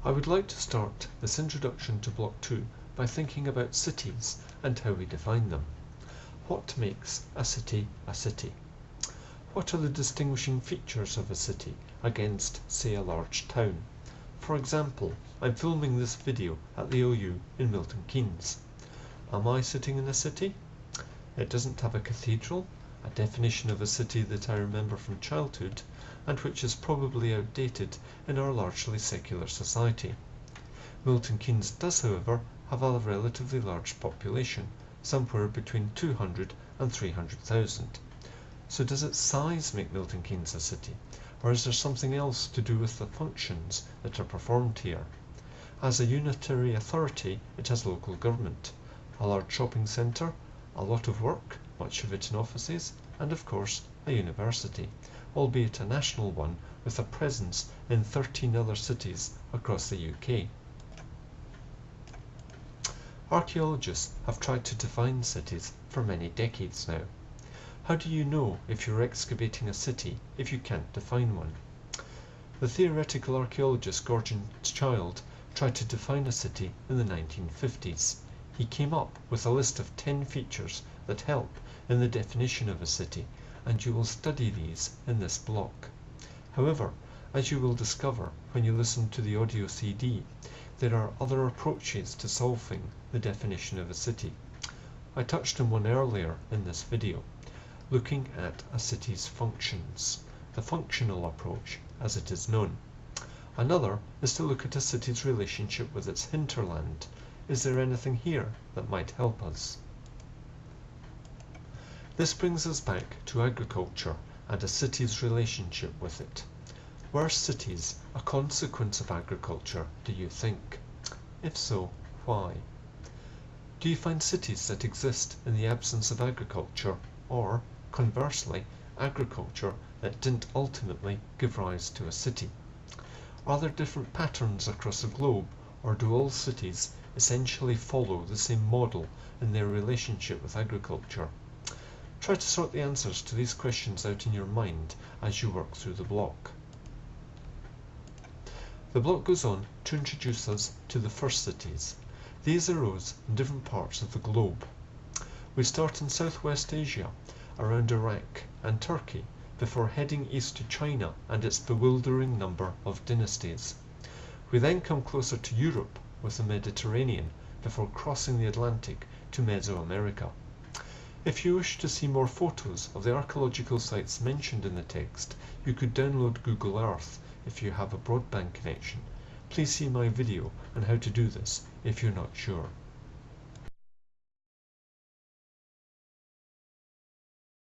I would like to start this introduction to Block 2 by thinking about cities and how we define them. What makes a city a city? What are the distinguishing features of a city against, say, a large town? For example, I'm filming this video at the OU in Milton Keynes. Am I sitting in a city? It doesn't have a cathedral, a definition of a city that I remember from childhood, and which is probably outdated in our largely secular society. Milton Keynes does, however, have a relatively large population, somewhere between 200 and 300,000. So does its size make Milton Keynes a city, or is there something else to do with the functions that are performed here? As a unitary authority, it has local government, a large shopping centre, a lot of work, much of it in offices, and of course a university, albeit a national one with a presence in 13 other cities across the UK. Archaeologists have tried to define cities for many decades now. How do you know if you're excavating a city if you can't define one? The theoretical archaeologist Gordon Childe tried to define a city in the 1950s. He came up with a list of 10 features that help in the definition of a city, and you will study these in this block. However, as you will discover when you listen to the audio CD, there are other approaches to solving the definition of a city. I touched on one earlier in this video, looking at a city's functions, the functional approach as it is known. Another is to look at a city's relationship with its hinterland. Is there anything here that might help us? This brings us back to agriculture and a city's relationship with it. Were cities a consequence of agriculture, do you think? If so, why? Do you find cities that exist in the absence of agriculture, or, conversely, agriculture that didn't ultimately give rise to a city? Are there different patterns across the globe, or do all cities essentially follow the same model in their relationship with agriculture? Try to sort the answers to these questions out in your mind as you work through the block. The block goes on to introduce us to the first cities. These arose in different parts of the globe. We start in Southwest Asia, around Iraq and Turkey, before heading east to China and its bewildering number of dynasties. We then come closer to Europe with the Mediterranean, before crossing the Atlantic to Mesoamerica. If you wish to see more photos of the archaeological sites mentioned in the text, you could download Google Earth if you have a broadband connection. Please see my video on how to do this if you're not sure.